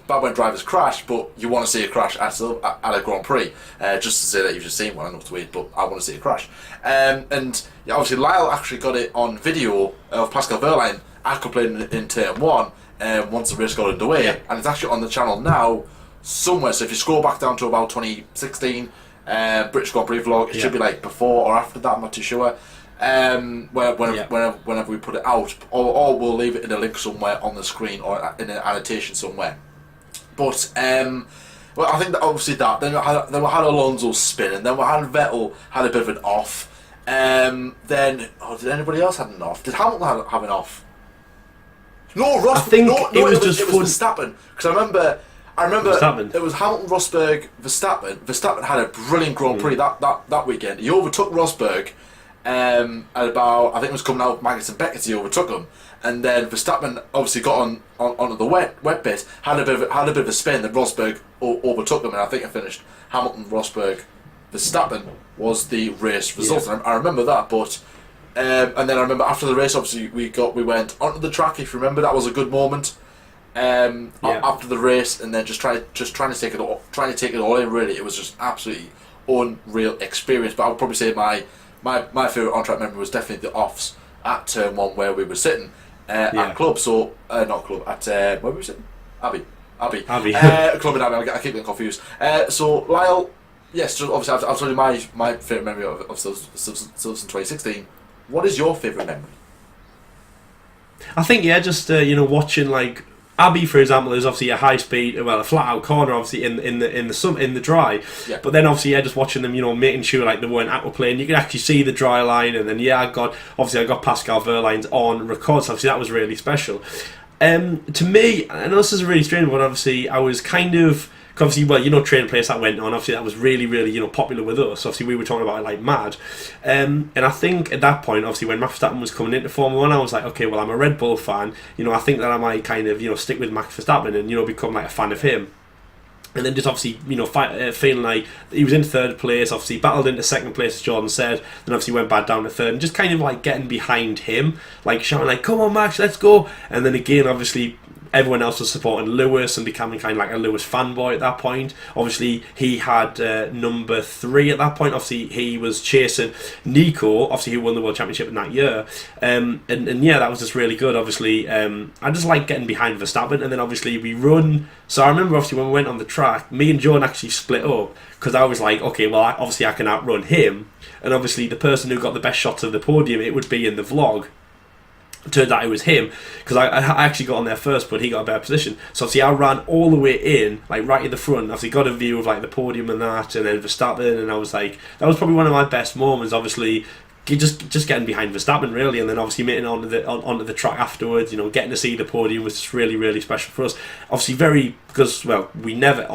bad when drivers crash, but you want to see a crash at a Grand Prix, just to say that you've just seen one. I know it's weird, but I want to see a crash. And yeah, obviously, Lyle actually got it on video of Pascal Wehrlein aquaplaning in turn 1 once the race got underway, and it's actually on the channel now. Somewhere, so if you scroll back down to about 2016 British Grand Prix vlog, it should be like before or after that, I'm not too sure. Whenever we put it out, or we'll leave it in a link somewhere on the screen or in an annotation somewhere. But well, I think that obviously that then we had Alonso spinning, then we had Vettel had a bit of an off. Then did anybody else have an off? Did Hamilton have an off? No, Rosberg. I think it was Verstappen, because I remember it was Hamilton, Rosberg, Verstappen. Verstappen had a brilliant Grand Prix that weekend. He overtook Rosberg at about, I think it was coming out of Magnussen Beckett, he overtook him. And then Verstappen obviously got onto the wet bit, had a bit of a spin, then Rosberg overtook him, and I think it finished Hamilton, Rosberg, Verstappen was the race result. And I remember that, but and then I remember after the race, obviously we went onto the track. If you remember, that was a good moment. After the race, and then just trying to take it all in. Really, it was just absolutely unreal experience. But I would probably say my favourite on-track memory was definitely the offs at turn 1 where we were sitting at Club. So not Club, at where were we sitting? Abbey. Club in Abbey. I keep getting confused. So Lyle, yes, so obviously I've told you my favourite memory of Silverstone 2016. What is your favourite memory? I think just watching like Abbey, for example, is obviously a high speed, a flat out corner, obviously in the dry. Yeah. But then obviously, just watching them, making sure like they weren't aquaplane. You could actually see the dry line, and then I got Pascal Wehrlein's on record. So obviously that was really special. To me, I know this is a really strange one. Obviously, I was kind of obviously, well, you know, training place that went on, obviously that was really, really, you know, popular with us. Obviously, we were talking about it like mad. And I think at that point, obviously, when Max Verstappen was coming into Formula One, I was like, okay, well, I'm a Red Bull fan. You know, I think that I might kind of, you know, stick with Max Verstappen and, you know, become like a fan of him. And then just obviously, you know, feeling like he was in third place, obviously battled into second place, as Jordan said, then obviously went back down to third, and just kind of like getting behind him, like shouting like, come on Max, let's go. And then again, obviously, everyone else was supporting Lewis and becoming kind of like a Lewis fanboy at that point. Obviously, he had number 3 at that point. Obviously, he was chasing Nico, obviously, who won the World Championship in that year. And yeah, that was just really good. Obviously, I just like getting behind Verstappen. And then obviously, we run. So I remember, obviously, when we went on the track, me and John actually split up because I was like, okay, well, obviously, I can outrun him. And obviously, the person who got the best shots of the podium, it would be in the vlog. Turned out it was him because I actually got on there first, but he got a better position. So obviously I ran all the way in, like right in the front. Obviously got a view of like the podium and that, and then Verstappen, and I was like, that was probably one of my best moments. Obviously, just getting behind Verstappen really, and then obviously making onto the track afterwards. You know, getting to see the podium was just really, really special for us. Obviously, because well, we never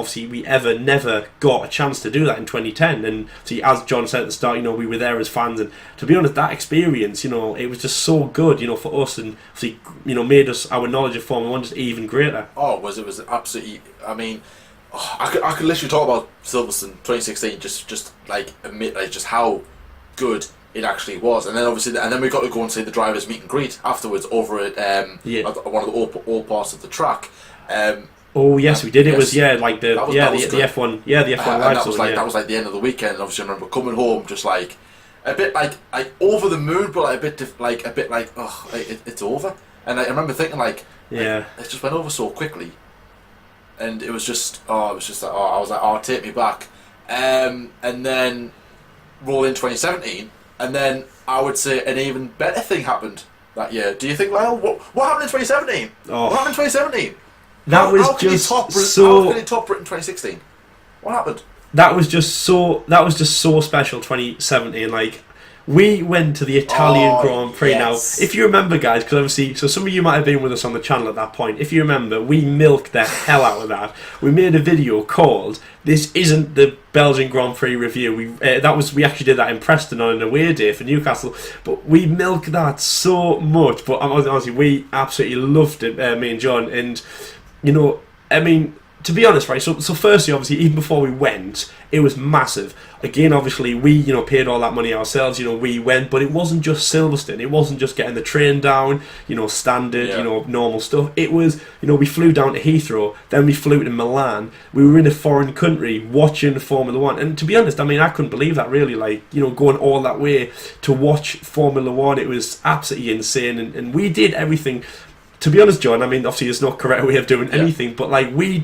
got a chance to do that in 2010. And see, as John said at the start, you know, we were there as fans, and to be honest, that experience, you know, it was just so good, you know, for us, and obviously, you know, made us our knowledge of Formula One just even greater. Oh, it was absolutely. I mean, I could literally talk about Silverstone 2016, just like admit like just how good it actually was. And then obviously, and then we got to go and see the drivers meet and greet afterwards over at one of the all parts of the track. Oh yes, we did. It was like the was the F1 the F1 live that was zone, that was like the end of the weekend. And obviously, I remember coming home just like a bit like over the moon, but like a bit like it's over. And I remember thinking like it just went over so quickly, and it was just I was like, oh, take me back. And then roll in 2017. And then I would say an even better thing happened that year. Do you think, Lyle? What happened in 2017? Oh. What happened in 2017? How can he top Britain 2016? What happened? That was just so special. 2017, like. We went to the Italian Grand Prix. Yes. Now, if you remember, guys, because obviously, so some of you might have been with us on the channel at that point. If you remember, we milked the hell out of that. We made a video called "This Isn't the Belgian Grand Prix Review." We actually did that in Preston on an away day for Newcastle, but we milked that so much. But honestly, we absolutely loved it, me and John. And you know, I mean, to be honest, right? So firstly, obviously, even before we went, it was massive. Again, obviously, we, you know, paid all that money ourselves. You know, we went, but it wasn't just Silverstone. It wasn't just getting the train down, you know, standard, you know, normal stuff. It was, you know, we flew down to Heathrow, then we flew to Milan. We were in a foreign country watching Formula One. And to be honest, I mean, I couldn't believe that really. Like, you know, going all that way to watch Formula One, it was absolutely insane. And we did everything. To be honest, John, I mean, obviously, there's no correct way of doing anything, but like we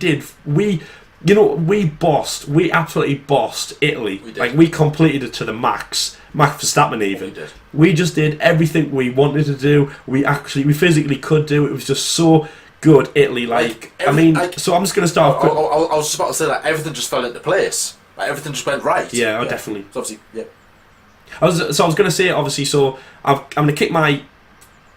absolutely bossed Italy. Like, we completed it to the max. Max Verstappen even. We just did everything we wanted to do. We physically could do. It was just so good, Italy. So I'm just going to start. I was just about to say that everything just fell into place. Like, everything just went right. Yeah, definitely. So obviously, I was going to say, obviously, so I'm going to kick my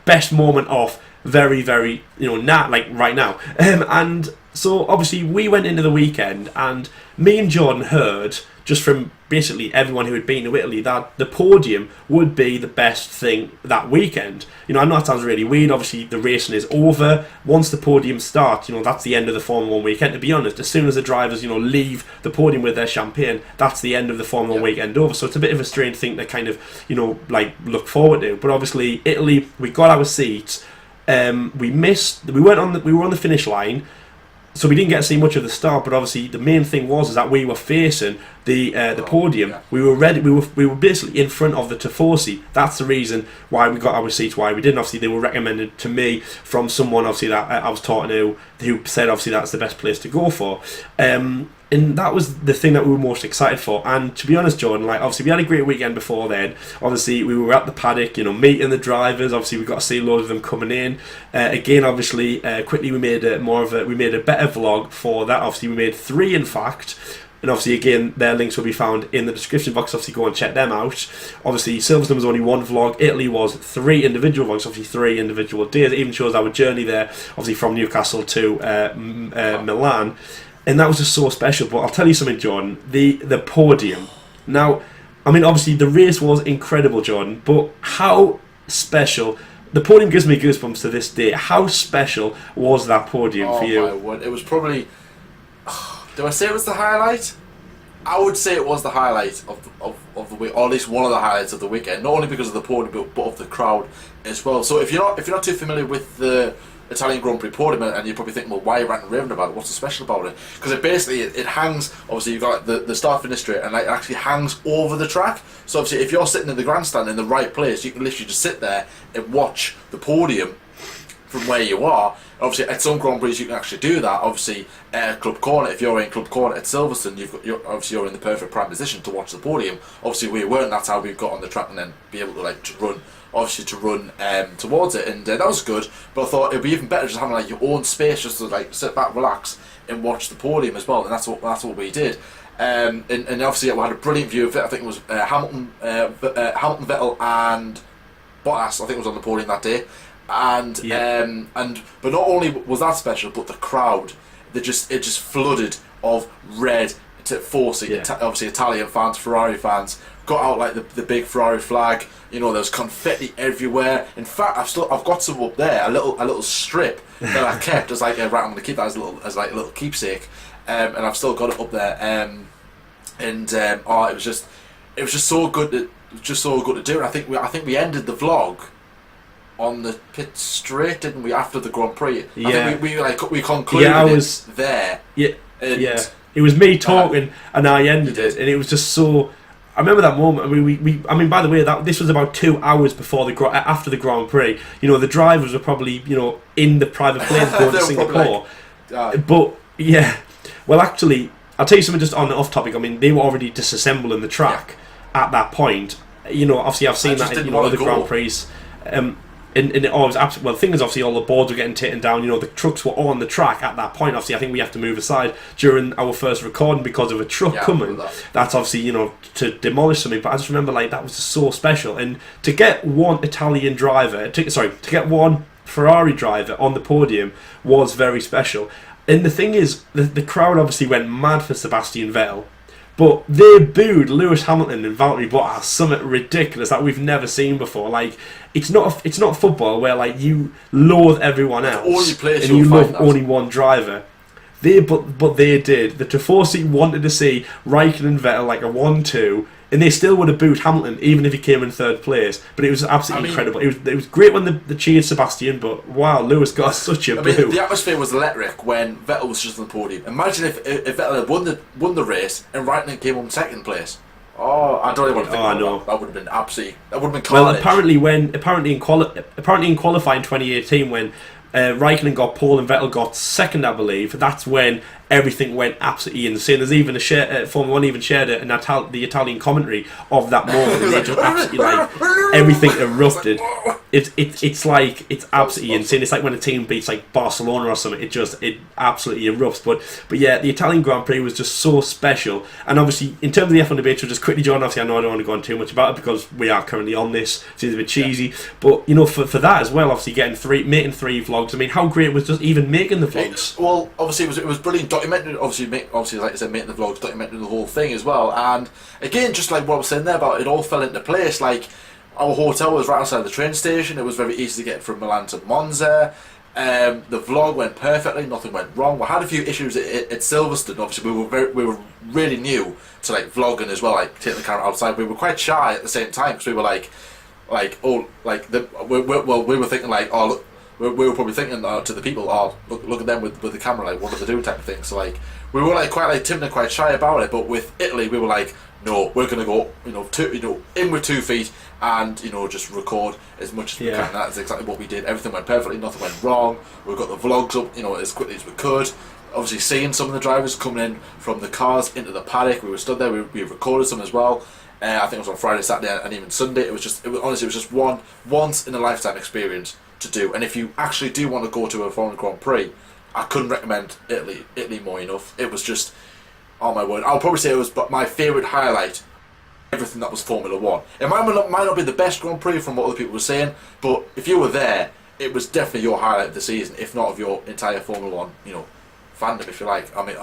best moment off very, very, you know, right now. And so obviously we went into the weekend, and me and Jordan heard just from basically everyone who had been to Italy that the podium would be the best thing that weekend. You know, I know that sounds really weird. Obviously the racing is over. Once the podium starts, you know, that's the end of the Formula 1 weekend. To be honest, as soon as the drivers, you know, leave the podium with their champagne, that's the end of the Formula 1 weekend over. So it's a bit of a strange thing to kind of, you know, like look forward to. But obviously Italy, we got our seats. We were on the finish line, so we didn't get to see much of the start. But obviously, the main thing was that we were facing the podium. Yeah. We were ready. We were basically in front of the Tifosi. That's the reason why we got our seats. Why we didn't. Obviously, they were recommended to me from someone obviously that I was talking to, who said obviously that's the best place to go for. And that was the thing that we were most excited for. And to be honest, Jordan, like, obviously we had a great weekend before then. Obviously we were at the paddock, you know, meeting the drivers. Obviously we got to see loads of them coming in. Again, obviously, quickly we made a better vlog for that. Obviously we made 3, in fact. And obviously, again, their links will be found in the description box. Obviously, go and check them out. Obviously, Silverstone was only 1 vlog. Italy was 3 individual vlogs. Obviously, 3 individual days. It even shows our journey there, obviously, from Newcastle to Milan. and that was just so special. But I'll tell you something, Jordan. The podium. Now, I mean, obviously the race was incredible, Jordan. But how special? The podium gives me goosebumps to this day. How special was that podium for you? Oh my word! It was probably. Do I say it was the highlight? I would say it was the highlight of the week, or at least one of the highlights of the weekend. Not only because of the podium, but of the crowd as well. So if you're not too familiar with the Italian Grand Prix podium, and you're probably thinking, well, why are you ranting raving about it? What's so special about it? Because it hangs. Obviously, you've got the start finish straight, and it actually hangs over the track. So obviously, if you're sitting in the grandstand in the right place, you can literally just sit there and watch the podium from where you are. Obviously, at some Grand Prix you can actually do that. Obviously, Club Corner, if you're in Club Corner at Silverstone, you're in the perfect prime position to watch the podium. Obviously, we weren't. That's how we got on the track and then be able to run towards it, and that was good. But I thought it'd be even better just having like your own space, just to like sit back, relax, and watch the podium as well. And that's what we did. And obviously, we had a brilliant view of it. I think it was Hamilton, Vettel, and Bottas. I think was on the podium that day. And but not only was that special, but the crowd, it just flooded of red to forcing obviously Italian fans, Ferrari fans, got out like the big Ferrari flag. You know, there's confetti everywhere. In fact, I've got some up there, a little strip that I kept as like right, I'm gonna keep that as a little keepsake, and I've still got it up there. It was just so good to do. And I think we ended the vlog on the pit straight, didn't we? After the Grand Prix, I think we concluded it there. Yeah, it was me talking, and I ended it, and it was just so. I remember that moment. I mean, by the way, this was about 2 hours before after the Grand Prix. You know, the drivers were probably in the private planes going to Singapore. But yeah, well, actually, I'll tell you something just on off topic. I mean, they were already disassembling the track at that point. Obviously, I've seen that in other Grand Prix. And it always the thing is, obviously all the boards were getting taken down. The trucks were all on the track at that point. Obviously, I think we have to move aside during our first recording because of a truck coming. That's obviously to demolish something. But I just remember that was just so special. And to get one Italian driver, to get one Ferrari driver on the podium was very special. And the thing is, the crowd obviously went mad for Sebastian Vettel. But they booed Lewis Hamilton and Valtteri Bottas, something ridiculous that we've never seen before. It's not football where you loathe everyone else and you love only one driver. But they did. The Tifosi wanted to see Raikkonen and Vettel a 1-2, and they still would have booed Hamilton even if he came in third place. But it was absolutely incredible. It was great when they cheered Sebastian, but wow, Lewis got such a boo. The atmosphere was electric when Vettel was just on the podium. Imagine if Vettel had won the race and Raikkonen came on second place. Oh, I don't even want to think about that. That would have been absolutely. That would have been carnage. Well, apparently in qualifying 2018 when Raikkonen got pole and Vettel got second, I believe. That's when everything went absolutely insane. There's even Formula One even shared the Italian commentary of that moment. And they just absolutely everything erupted. It's absolutely insane. It's like when a team beats Barcelona or something. It absolutely erupts. But yeah, the Italian Grand Prix was just so special. And obviously, in terms of the F1 debate, just quickly, John. Obviously, I know I don't want to go on too much about it because we are currently on this. It's a bit cheesy, but for that as well. Obviously, making 3 vlogs. I mean, how great was just even making the vlogs? Well, obviously, it was brilliant. Documented, obviously, like I said, making the vlogs, documenting the whole thing as well. And again, just like what I was saying there about it all fell into place. Our hotel was right outside the train station. It was very easy to get from Milan to Monza. The vlog went perfectly. Nothing went wrong. We had a few issues at Silverstone. Obviously, we were really new to vlogging as well. Taking the camera outside. We were quite shy at the same time because we were we were thinking look. We were probably thinking to the people, look at them with the camera, what do they do type of thing. So we were quite timid and quite shy about it. But with Italy, we were no, we're gonna go in with 2 feet and just record as much as we can. That's exactly what we did. Everything went perfectly, nothing went wrong. We got the vlogs up as quickly as we could. Obviously, seeing some of the drivers coming in from the cars into the paddock, we were stood there. We recorded some as well. I think it was on Friday, Saturday, and even Sunday. It was just one once in a lifetime experience to do. And if you actually do want to go to a Formula Grand Prix, I couldn't recommend Italy more enough. It was just, oh my word, I'll probably say it was my favourite highlight, everything that was Formula One. It might not be the best Grand Prix from what other people were saying, but if you were there, it was definitely your highlight of the season, if not of your entire Formula One fandom, if you like. I mean,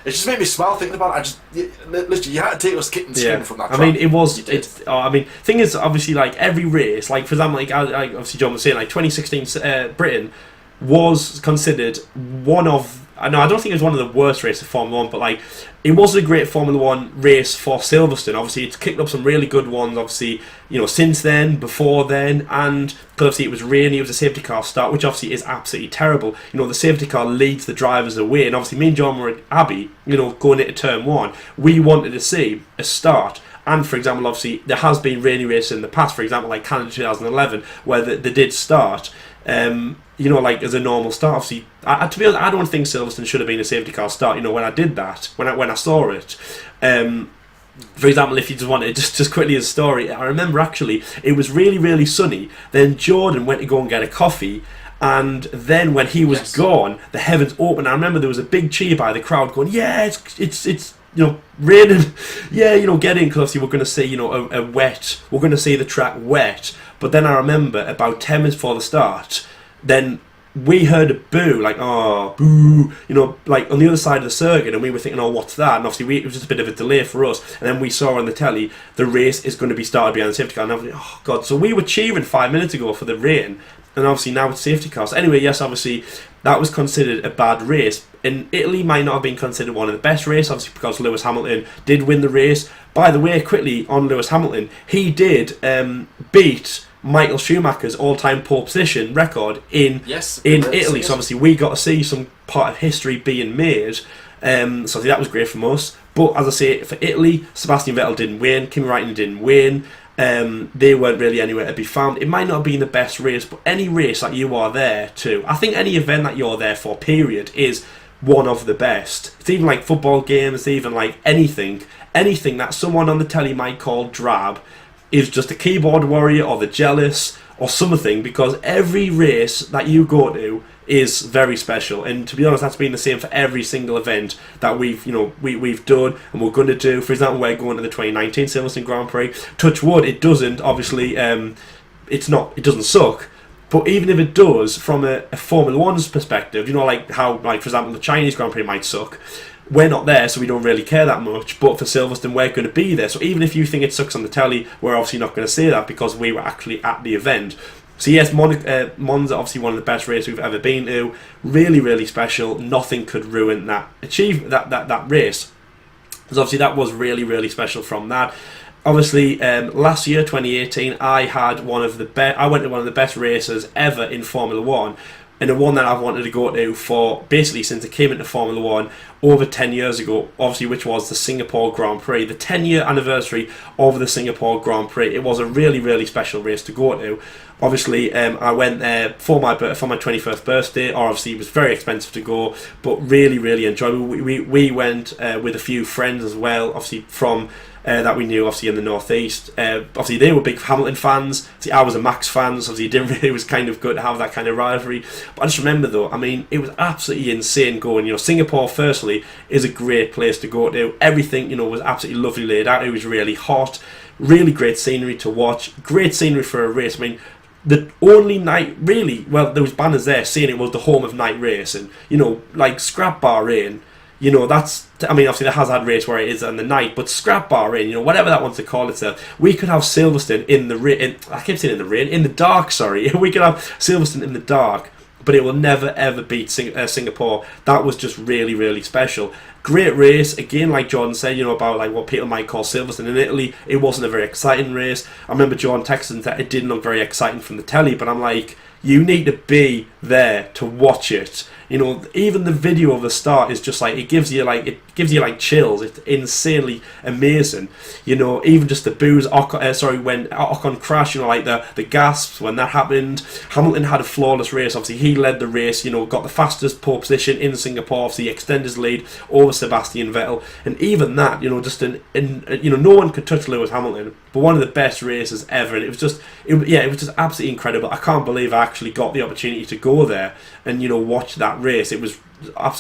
it just made me smile thinking about it. Literally, you had to take us kit and skin from that track. I mean, it was. Thing is, obviously, like every race, like for example, like obviously John was saying, like 2016 Britain was considered one of. I don't think it was one of the worst races of Formula 1, but like it was a great Formula 1 race for Silverstone. Obviously, it's kicked up some really good ones, obviously, since then, before then, and because obviously it was rainy, it was a safety car start, which obviously is absolutely terrible. The safety car leads the drivers away, and obviously me and John were at Abbey, going into turn 1. We wanted to see a start. And for example, obviously, there has been rainy races in the past, for example, like Canada 2011, where they did start. Like as a normal start. Obviously, to be honest, I don't think Silverstone should have been a safety car start. When I did that, when I saw it, for example, if you just wanted just quickly as a story, I remember actually it was really really sunny. Then Jordan went to go and get a coffee, and then when he was gone, the heavens opened. I remember there was a big cheer by the crowd going, "Yeah, it's." Raining, get in, because obviously we're going to see, a wet, we're going to see the track wet. But then I remember about 10 minutes before the start, then we heard a boo, like, oh, boo, like on the other side of the circuit, and we were thinking, oh, what's that? And obviously it was just a bit of a delay for us. And then we saw on the telly, the race is going to be started behind the safety car. And I was like, oh, God. So we were cheering 5 minutes ago for the rain, and obviously now it's safety cars. Anyway, yes, obviously that was considered a bad race. In Italy might not have been considered one of the best races, obviously because Lewis Hamilton did win the race. By the way, quickly on Lewis Hamilton, he did beat Michael Schumacher's all-time pole position record in Italy. So obviously we got to see some part of history being made. So obviously that was great from us. But as I say, for Italy, Sebastian Vettel didn't win, Kimi Raikkonen didn't win. They weren't really anywhere to be found. It might not have been the best race, but any race that you are there to, I think any event that you're there for, period, is one of the best. It's even like football games, it's even like anything that someone on the telly might call drab is just a keyboard warrior or the jealous or something, because every race that you go to is very special. And to be honest, that's been the same for every single event that we've done and we're going to do. For example, we're going to the 2019 Silverstone Grand Prix. Touch wood, it doesn't, obviously, it doesn't suck. But even if it does, from a Formula 1's perspective, like how, like for example, the Chinese Grand Prix might suck, we're not there, so we don't really care that much. But for Silverstone, we're going to be there. So even if you think it sucks on the telly, we're obviously not going to say that because we were actually at the event. So yes, Monza, obviously one of the best races we've ever been to. Really, really special. Nothing could ruin that race. Because obviously that was really, really special from that. Obviously, last year, 2018, I went to one of the best races ever in Formula 1, and the one that I've wanted to go to for basically since I came into Formula 1 over 10 years ago, obviously, which was the Singapore Grand Prix, the 10-year anniversary of the Singapore Grand Prix. It was a really, really special race to go to. Obviously, I went there for my 21st birthday, or obviously it was very expensive to go, but really, really enjoyable. We went with a few friends as well, obviously from that we knew, obviously in the northeast. Obviously they were big Hamilton fans. See, I was a Max fan, so obviously it was kind of good to have that kind of rivalry. But I just remember though, I mean, it was absolutely insane going. Singapore firstly is a great place to go to. Everything, was absolutely lovely laid out. It was really hot, really great scenery to watch, great scenery for a race. I mean, the only night, really, well, there was banners there saying it was the home of night racing. Like scrap Bahrain. That's, I mean, obviously the Hazard race where it is in the night, but scrap Bahrain, whatever that wants to call itself. We could have Silverstone in the rain. I keep saying in the dark, sorry. We could have Silverstone in the dark, but it will never ever beat Singapore. That was just really, really special. Great race, again, like Jordan said, about like what people might call Silverstone in Italy. It wasn't a very exciting race. I remember Jordan texting that it didn't look very exciting from the telly, but I'm like, you need to be there to watch it. Even the video of the start is just like, it gives you like chills. It's insanely amazing. Even just the boos, when Ocon crashed, like the gasps when that happened. Hamilton had a flawless race. Obviously he led the race, got the fastest pole position in Singapore, obviously extended his lead over Sebastian Vettel, and even that, no one could touch Lewis Hamilton. But one of the best races ever, and it was just absolutely incredible. I can't believe I actually got the opportunity to go there and watch that race. It was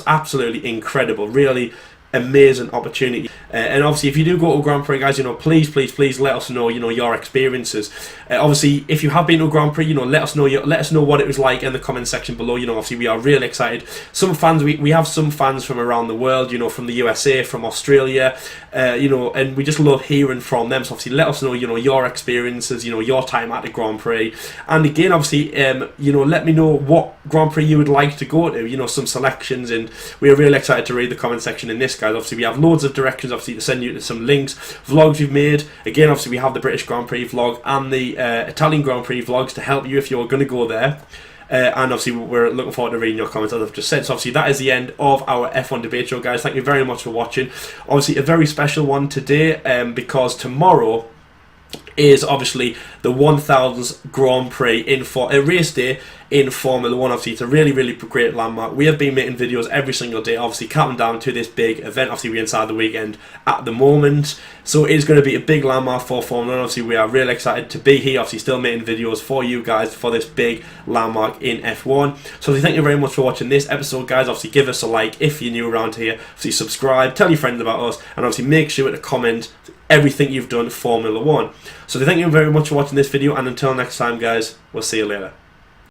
absolutely incredible. Really amazing opportunity. And obviously, if you do go to Grand Prix, guys, please, please, please let us know, your experiences. Obviously, if you have been to Grand Prix, let us know what it was like in the comment section below. Obviously, we are really excited. Some fans, we have some fans from around the world, from the USA, from Australia, and we just love hearing from them. So obviously, let us know, your experiences, your time at the Grand Prix. And again, obviously, let me know what Grand Prix you would like to go to, some selections, and we are really excited to read the comment section in this, guys. Obviously, we have loads of directions, obviously, to send you to some links, vlogs we've made. Again, obviously, we have the British Grand Prix vlog and the Italian Grand Prix vlogs to help you if you're going to go there. And obviously, we're looking forward to reading your comments, as I've just said. So obviously, that is the end of our F1 debate show, guys. Thank you very much for watching. Obviously, a very special one today, because tomorrow is obviously the 1000th Grand Prix a race day in Formula 1. Obviously, it's a really, really great landmark. We have been making videos every single day, obviously counting down to this big event. Obviously, we're inside the weekend at the moment, so it is going to be a big landmark for Formula 1. Obviously, we are really excited to be here, obviously still making videos for you guys for this big landmark in F1. So thank you very much for watching this episode, guys. Obviously, give us a like if you're new around here. Obviously, subscribe, tell your friends about us, and obviously make sure to comment everything you've done Formula 1. So thank you very much for watching this video, and until next time, guys, we'll see you later.